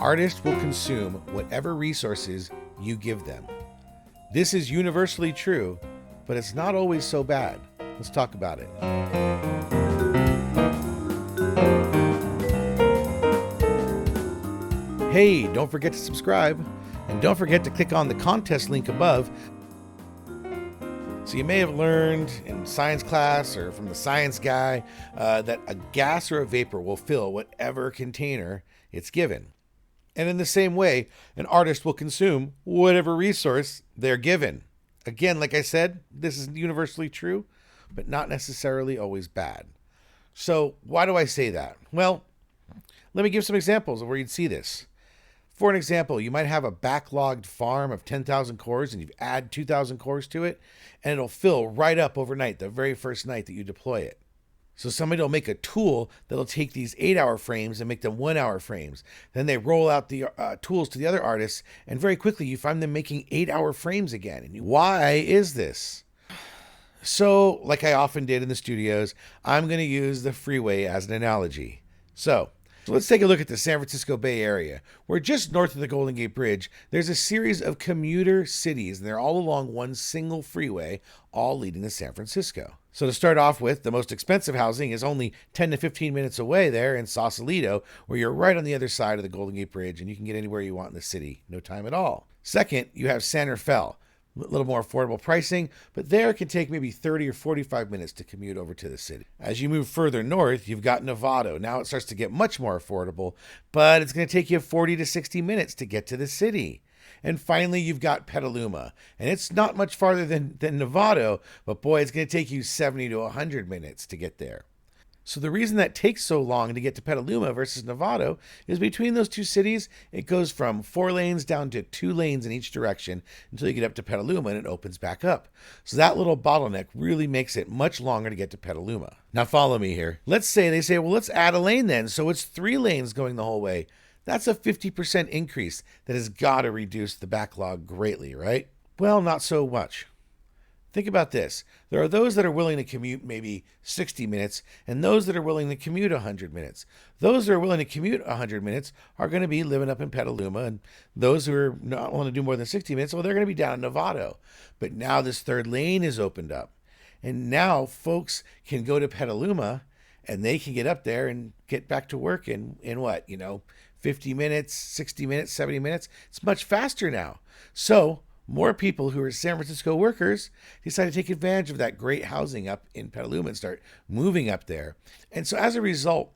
artists will consume whatever resources you give them. This is universally true, but it's not always so bad. Let's talk about it. Hey, don't forget to subscribe, and don't forget to click on the contest link above. So you may have learned in science class or from the science guy that a gas or a vapor will fill whatever container it's given. And in the same way, an artist will consume whatever resource they're given. Again, like I said, this is universally true, but not necessarily always bad. So why do I say that? Well, let me give some examples of where you'd see this. For an example, you might have a backlogged farm of 10,000 cores and you add 2,000 cores to it, and it'll fill right up overnight, the very first night that you deploy it. So somebody will make a tool that'll take these 8-hour frames and make them 1-hour frames. Then they roll out the tools to the other artists, and very quickly you find them making 8-hour frames again. And why is this? So, like I often did in the studios, I'm going to use the freeway as an analogy. So let's take a look at the San Francisco Bay Area, where just north of the Golden Gate Bridge, there's a series of commuter cities, and they're all along one single freeway, all leading to San Francisco. So to start off with, the most expensive housing is only 10 to 15 minutes away there in Sausalito, where you're right on the other side of the Golden Gate Bridge, and you can get anywhere you want in the city, no time at all. Second, you have San Rafael. A little more affordable pricing, but there it can take maybe 30 or 45 minutes to commute over to the city. As you move further north, you've got Novato. Now it starts to get much more affordable, but it's going to take you 40 to 60 minutes to get to the city. And finally, you've got Petaluma, and it's not much farther than Novato, but boy, it's going to take you 70 to 100 minutes to get there. So the reason that takes so long to get to Petaluma versus Novato is between those two cities, it goes from 4 lanes down to 2 lanes in each direction until you get up to Petaluma and it opens back up. So that little bottleneck really makes it much longer to get to Petaluma. Now follow me here. Let's say they say, well, let's add a lane then. So it's 3 lanes going the whole way. That's a 50% increase that has got to reduce the backlog greatly, right? Well, not so much. Think about this. There are those that are willing to commute maybe 60 minutes and those that are willing to commute 100 minutes. Those that are willing to commute 100 minutes are going to be living up in Petaluma, and those who are not willing to do more than 60 minutes, well, they're going to be down in Novato. But now this third lane is opened up, and now folks can go to Petaluma and they can get up there and get back to work in what, 50 minutes, 60 minutes, 70 minutes. It's much faster now. So more people who are San Francisco workers decide to take advantage of that great housing up in Petaluma and start moving up there. And so as a result,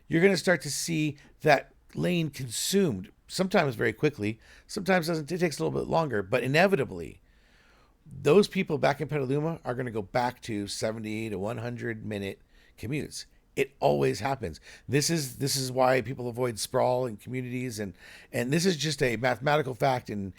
you're going to start to see that lane consumed, sometimes very quickly, sometimes it takes a little bit longer, but inevitably, those people back in Petaluma are going to go back to 70 to 100 minute commutes. It always happens. This is why people avoid sprawl in communities, and this is just a mathematical fact in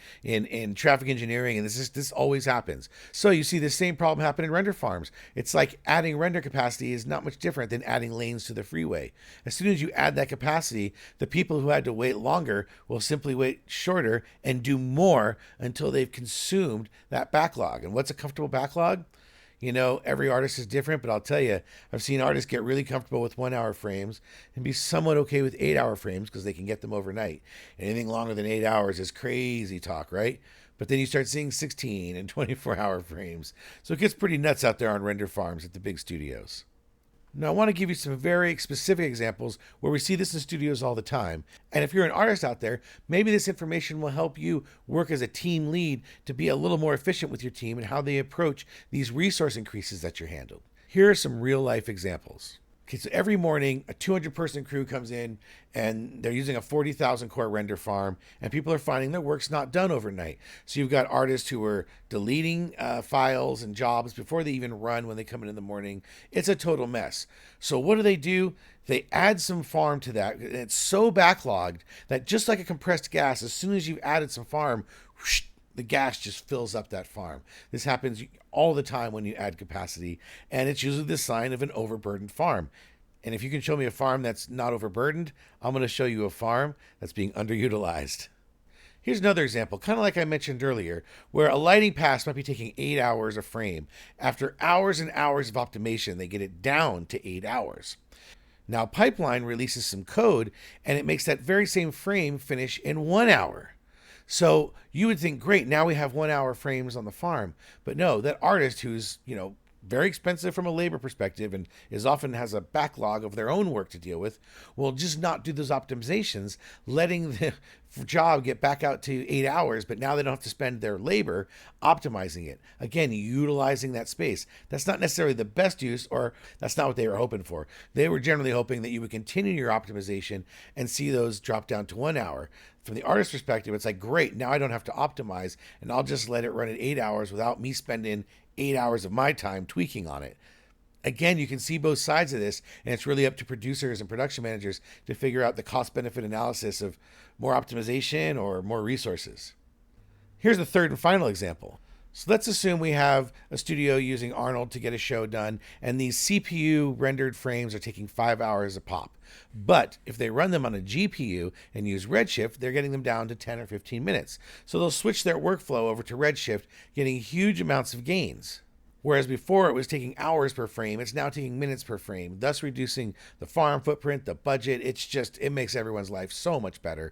traffic engineering, and this always happens. So you see the same problem happen in render farms. It's like adding render capacity is not much different than adding lanes to the freeway. As soon as you add that capacity, the people who had to wait longer will simply wait shorter and do more until they've consumed that backlog. And what's a comfortable backlog? Every artist is different, but I'll tell you, I've seen artists get really comfortable with 1-hour frames and be somewhat okay with 8-hour frames because they can get them overnight. Anything longer than 8 hours is crazy talk, right? But then you start seeing 16 and 24-hour frames. So it gets pretty nuts out there on render farms at the big studios. Now, I want to give you some very specific examples where we see this in studios all the time. And if you're an artist out there, maybe this information will help you work as a team lead to be a little more efficient with your team and how they approach these resource increases that you're handled. Here are some real life examples. Okay, so every morning, a 200-person crew comes in, and they're using a 40,000 core render farm, and people are finding their work's not done overnight. So you've got artists who are deleting files and jobs before they even run when they come in the morning. It's a total mess. So what do? They add some farm to that, and it's so backlogged that just like a compressed gas, as soon as you've added some farm, whoosh, the gas just fills up that farm. This happens all the time when you add capacity, and it's usually the sign of an overburdened farm. And if you can show me a farm that's not overburdened, I'm going to show you a farm that's being underutilized. Here's another example, kind of like I mentioned earlier, where a lighting pass might be taking 8 hours a frame. After hours and hours of optimization, they get it down to 8 hours. Now, Pipeline releases some code and it makes that very same frame finish in 1 hour. So you would think, great, now we have 1 hour frames on the farm. But no, that artist who's, very expensive from a labor perspective and is often has a backlog of their own work to deal with, will just not do those optimizations, letting the job get back out to 8 hours, but now they don't have to spend their labor optimizing it. Again, utilizing that space. That's not necessarily the best use, or that's not what they were hoping for. They were generally hoping that you would continue your optimization and see those drop down to 1 hour. From the artist's perspective, it's like, great, now I don't have to optimize and I'll just let it run at 8 hours without me spending 8 hours of my time tweaking on it. Again, you can see both sides of this, and it's really up to producers and production managers to figure out the cost-benefit analysis of more optimization or more resources. Here's the third and final example. So let's assume we have a studio using Arnold to get a show done, and these CPU rendered frames are taking 5 hours a pop. But if they run them on a GPU and use Redshift, they're getting them down to 10 or 15 minutes. So they'll switch their workflow over to Redshift, getting huge amounts of gains. Whereas before it was taking hours per frame, it's now taking minutes per frame, thus reducing the farm footprint, the budget. It makes everyone's life so much better.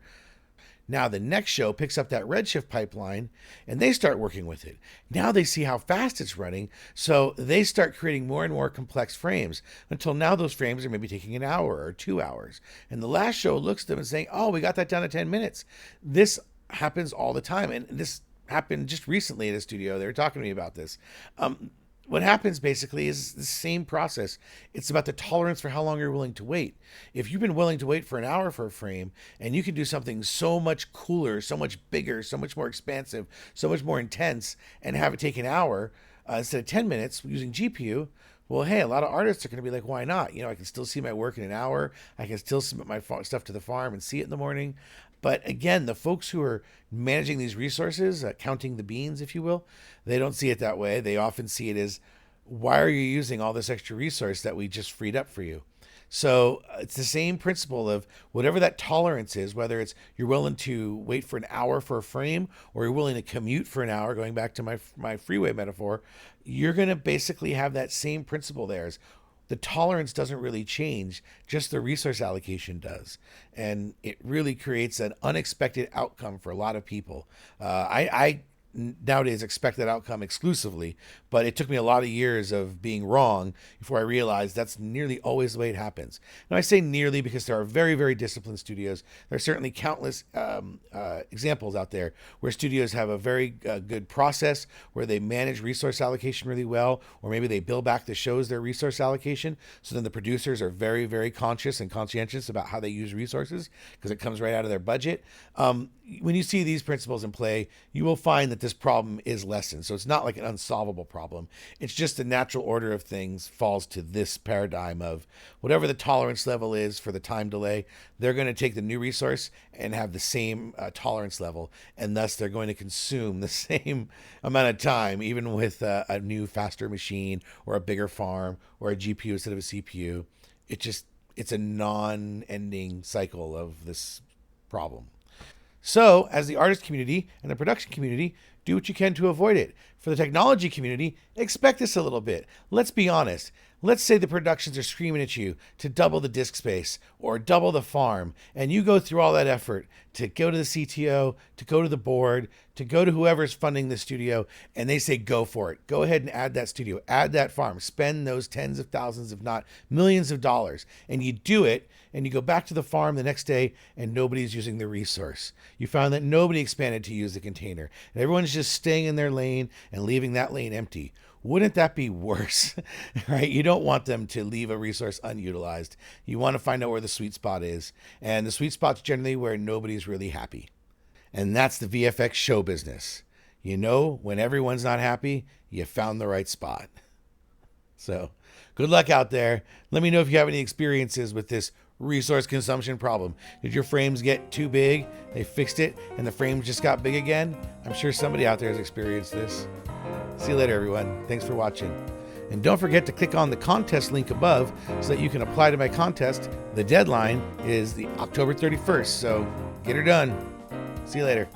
Now the next show picks up that Redshift pipeline and they start working with it. Now they see how fast it's running, so they start creating more and more complex frames until now those frames are maybe taking an hour or 2 hours. And the last show looks at them and saying, oh, we got that down to 10 minutes. This happens all the time. And this happened just recently at a studio. They were talking to me about this. What happens basically is the same process. It's about the tolerance for how long you're willing to wait. If you've been willing to wait for an hour for a frame and you can do something so much cooler, so much bigger, so much more expansive, so much more intense and have it take an hour instead of 10 minutes using GPU, well, hey, a lot of artists are going to be like, why not? I can still see my work in an hour. I can still submit my stuff to the farm and see it in the morning. But again, the folks who are managing these resources, counting the beans, if you will, they don't see it that way. They often see it as, why are you using all this extra resource that we just freed up for you? So it's the same principle of whatever that tolerance is, whether it's you're willing to wait for an hour for a frame or you're willing to commute for an hour, going back to my freeway metaphor, you're going to basically have that same principle there. The tolerance doesn't really change, just the resource allocation does. And it really creates an unexpected outcome for a lot of people. I nowadays expect that outcome exclusively, but it took me a lot of years of being wrong before I realized that's nearly always the way it happens. Now I say nearly because there are very, very disciplined studios. There are certainly countless examples out there where studios have a very good process where they manage resource allocation really well, or maybe they bill back the shows their resource allocation. So then the producers are very, very conscious and conscientious about how they use resources because it comes right out of their budget. When you see these principles in play, you will find that this problem is lessened. So it's not like an unsolvable problem. It's just the natural order of things falls to this paradigm of whatever the tolerance level is for the time delay, they're going to take the new resource and have the same tolerance level. And thus they're going to consume the same amount of time, even with a new, faster machine or a bigger farm or a GPU instead of a CPU. It's a non-ending cycle of this problem. So, as the artist community and the production community, do what you can to avoid it. For the technology community, expect this a little bit. Let's be honest. Let's say the productions are screaming at you to double the disk space or double the farm, and you go through all that effort to go to the CTO, to go to the board, to go to whoever's funding the studio, and they say, go for it. Go ahead and add that studio, add that farm, spend those tens of thousands, if not millions of dollars. And you do it, and you go back to the farm the next day, and nobody's using the resource. You found that nobody expanded to use the container, and everyone's just staying in their lane and leaving that lane empty. Wouldn't that be worse, right? You don't want them to leave a resource unutilized. You want to find out where the sweet spot is. And the sweet spot's generally where nobody's really happy. And that's the VFX show business. When everyone's not happy, you found the right spot. So good luck out there. Let me know if you have any experiences with this resource consumption problem. Did your frames get too big? They fixed it and the frames just got big again? I'm sure somebody out there has experienced this. See you later, everyone. Thanks for watching. And don't forget to click on the contest link above so that you can apply to my contest. The deadline is the October 31st, so get her done. See you later.